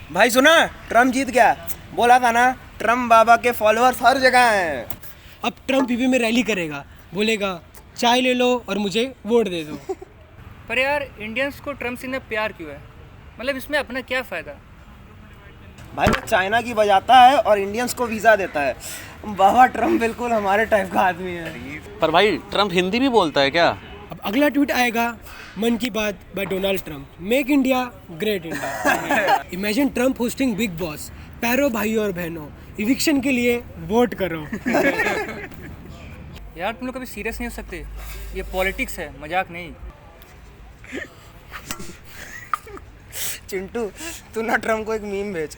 भाई सुना, ट्रम्प जीत गया। बोला था ना, ट्रम्प बाबा के फॉलोअर्स हर जगह हैं। अब ट्रम्प यूपी में रैली करेगा, बोलेगा चाय ले लो और मुझे वोट दे दो। पर यार इंडियंस को ट्रम्प से इतना प्यार क्यों है? मतलब इसमें अपना क्या फ़ायदा? भाई वो चाइना की बजाता है और इंडियंस को वीज़ा देता है। बाबा ट्रम्प बिल्कुल हमारे टाइप का आदमी है। पर भाई ट्रम्प हिंदी भी बोलता है क्या? अब अगला ट्वीट आएगा, Mann Ki Baat by Donald Trump, make India great India. Imagine Trump hosting Bigg Boss, पैरो भाई और बहनों, इविक्शन के लिए वोट करो। यार तुम लोग कभी सीरियस नहीं हो सकते? ये पॉलिटिक्स है, मजाक नहीं। चिंटू, तू ना ट्रम्प को एक मीम भेज।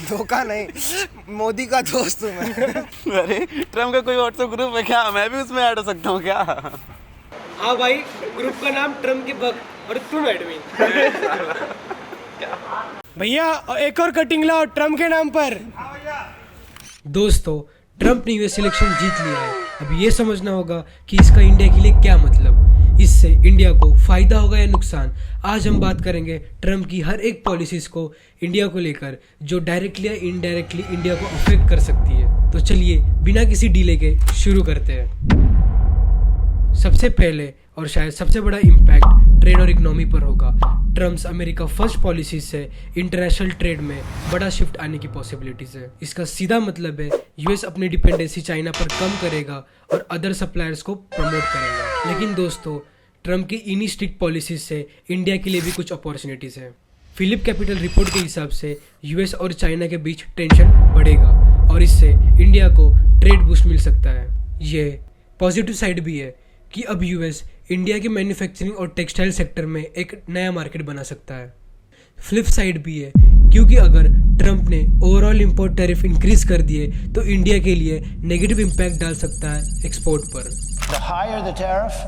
धोखा नहीं, मोदी का दोस्त हूँ मैं। अरे ट्रम्प का कोई व्हाट्सएप ग्रुप है क्या? मैं भी उसमें ऐड हो सकता हूँ क्या? हाँ भाई, ग्रुप का नाम ट्रम्प के भक्त और तुम एडमिन। भैया एक और कटिंग लाओ ट्रम्प के नाम पर। दोस्तों, ट्रम्प ने यूएस इलेक्शन जीत लिया है। अब ये समझना होगा कि इसका इंडिया के लिए क्या मतलब, इससे इंडिया को फायदा होगा या नुकसान। आज हम बात करेंगे ट्रम्प की हर एक पॉलिसीज को इंडिया को लेकर, जो डायरेक्टली या इनडायरेक्टली इंडिया को अफेक्ट कर सकती है। तो चलिए बिना किसी डिले के शुरू करते हैं। सबसे पहले और शायद सबसे बड़ा इम्पैक्ट ट्रेड और इकोनॉमी पर होगा। ट्रम्प्स अमेरिका फर्स्ट पॉलिसी से इंटरनेशनल ट्रेड में बड़ा शिफ्ट आने की पॉसिबिलिटीज है। इसका सीधा मतलब है यूएस अपनी डिपेंडेंसी चाइना पर कम करेगा और अदर सप्लायर्स को प्रमोट करेगा। लेकिन दोस्तों, ट्रम्प की इन्हीं स्ट्रिक्ट पॉलिसीज से इंडिया के लिए भी कुछ अपॉर्चुनिटीज है। फिलिप कैपिटल रिपोर्ट के हिसाब से यूएस और चाइना के बीच टेंशन बढ़ेगा और इससे इंडिया को ट्रेड बूस्ट मिल सकता है। ये पॉजिटिव साइड भी है कि अब यूएस इंडिया के मैन्युफैक्चरिंग और टेक्सटाइल सेक्टर में एक नया मार्केट बना सकता है। फ्लिप साइड भी है, क्योंकि अगर ट्रम्प ने ओवरऑल इंपोर्ट टैरिफ इंक्रीज कर दिए तो इंडिया के लिए नेगेटिव इम्पैक्ट डाल सकता है एक्सपोर्ट पर। The higher the tariff,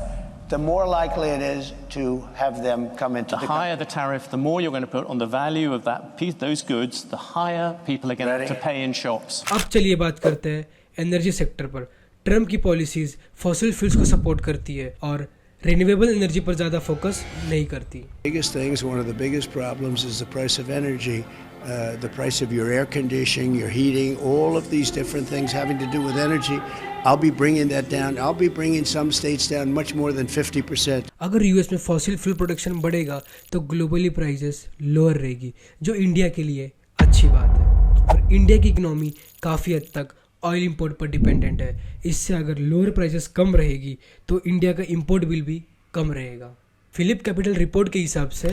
the more likely it is to have them come into the country. The higher the tariff, the more you're going to put on the value of that piece, those goods, the higher people are going to pay in shops. अब चलिए बात करते हैं energy sector पर। Trump की policies fossil fuels को support करती है और रिन्यूएबल एनर्जी पर ज़्यादा फोकस नहीं करती। Biggest things, one of the biggest problems is the price of energy, the price of your air conditioning, your heating, all of these different things having to do with energy. I'll be bringing that down. I'll be bringing some states down much more than 50%. अगर US में fossil fuel production बढ़ेगा तो globally prices lower रहेगी, जो India के लिए अच्छी बात है। और इंडिया की इकोनॉमी काफ़ी हद तक ऑयल इंपोर्ट पर डिपेंडेंट है। इससे अगर लोअर प्राइसेस कम रहेगी तो इंडिया का इंपोर्ट बिल भी कम रहेगा। फिलिप कैपिटल रिपोर्ट के हिसाब से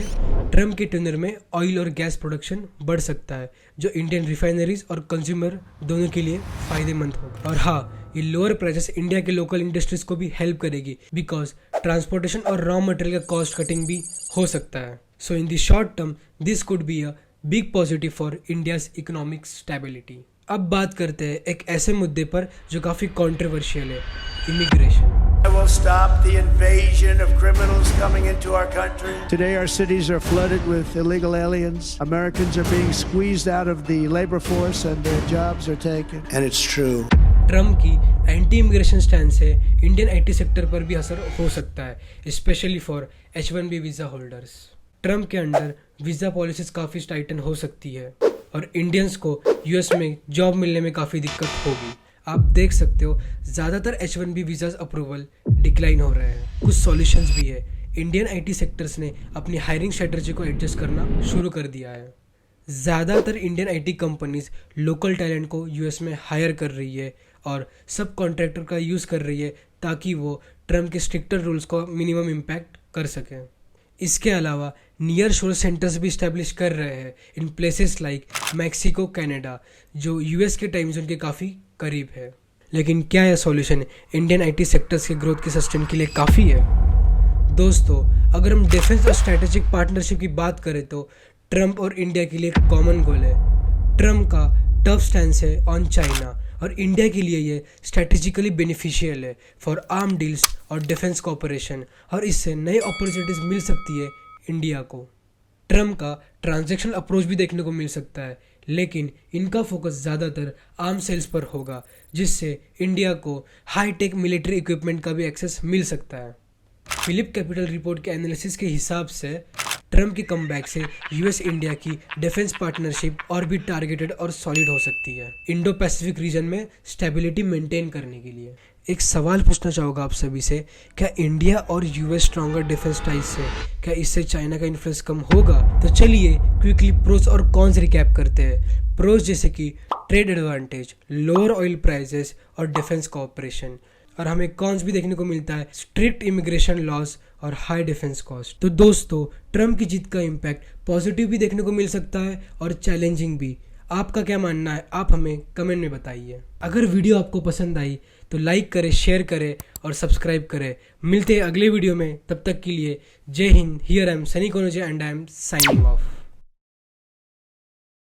ट्रम्प के टेन्योर में ऑयल और गैस प्रोडक्शन बढ़ सकता है, जो इंडियन रिफाइनरीज और कंज्यूमर दोनों के लिए फायदेमंद होगा। और हाँ, ये लोअर प्राइसेस इंडिया के लोकल इंडस्ट्रीज को भी हेल्प करेगी, बिकॉज ट्रांसपोर्टेशन और रॉ मटेरियल का कॉस्ट कटिंग भी हो सकता है। So in the short term this could be a big positive for India's economic stability. अब बात करते हैं एक ऐसे मुद्दे पर जो काफ़ी कॉन्ट्रोवर्शियल है, immigration. I will stop the invasion of criminals coming into our country. Today our cities are flooded with illegal aliens. Americans are being squeezed out of the labor force and their jobs are taken. And it's true. Trump की anti immigration stand से Indian IT sector पर भी असर हो सकता है, specially for H1B visa holders. Trump के under visa policies काफ़ी टाइटन हो सकती है और इंडियंस को यूएस में जॉब मिलने में काफ़ी दिक्कत होगी। आप देख सकते हो ज़्यादातर H1B वीज़ाज अप्रूवल डिक्लाइन हो रहे हैं। कुछ सॉल्यूशंस भी है। इंडियन आईटी सेक्टर्स ने अपनी हायरिंग स्ट्रेटजी को एडजस्ट करना शुरू कर दिया है। ज़्यादातर Indian IT companies local talent को यूएस में हायर कर रही है और सब कॉन्ट्रैक्टर का यूज़ कर रही है ताकि वो ट्रम्प के स्ट्रिक्टर रूल्स को मिनिमम इम्पैक्ट कर सकें। इसके अलावा नियर शोर सेंटर्स भी इस्टेब्लिश कर रहे हैं in places like Mexico, Canada, जो यूएस के टाइम जोन के काफ़ी करीब है। लेकिन क्या यह सॉल्यूशन इंडियन आईटी सेक्टर्स के ग्रोथ के सस्टेन के लिए काफ़ी है? दोस्तों, अगर हम डिफेंस और स्ट्रैटेजिक पार्टनरशिप की बात करें तो ट्रम्प और इंडिया के लिए एक कॉमन गोल है। ट्रम्प का टफ स्टैंस है ऑन चाइना और इंडिया के लिए ये स्ट्रैटेजिकली बेनिफिशियल है फॉर आर्म डील्स और डिफेंस कोऑपरेशन, और इससे नई अपॉर्चुनिटीज़ मिल सकती है इंडिया को। ट्रम्प का ट्रांजैक्शनल अप्रोच भी देखने को मिल सकता है, लेकिन इनका फोकस ज़्यादातर आर्म सेल्स पर होगा, जिससे इंडिया को हाई टेक मिलिट्री इक्विपमेंट का भी एक्सेस मिल सकता है। फिलिप कैपिटल रिपोर्ट के एनालिसिस के हिसाब से ट्रम्प के कमबैक से यूएस इंडिया की डिफेंस पार्टनरशिप और भी टारगेटेड और सॉलिड हो सकती है इंडो पैसिफिक रीजन में स्टेबिलिटी मेंटेन करने के लिए। एक सवाल पूछना चाहूँगा आप सभी से, क्या इंडिया और यूएस स्ट्रॉन्गर डिफेंस टाइज से क्या इससे चाइना का इन्फ्लुएंस कम होगा? तो चलिए क्विकली प्रोस और कॉन्स रिकैप करते हैं। प्रोस जैसे कि trade advantage, lower oil prices और डिफेंस कोऑपरेशन, और हमें कॉन्स भी देखने को मिलता है स्ट्रिक्ट इमिग्रेशन लॉज और हाई डिफेंस कॉस्ट। तो दोस्तों, ट्रम्प की जीत का इम्पैक्ट पॉजिटिव भी देखने को मिल सकता है और चैलेंजिंग भी। आपका क्या मानना है, आप हमें कमेंट में बताइए। अगर वीडियो आपको पसंद आई तो लाइक करें, शेयर करें और सब्सक्राइब करें। मिलते हैं अगले वीडियो में, तब तक के लिए Jai Hind. Here I am Sunny Kanoje and I am signing of.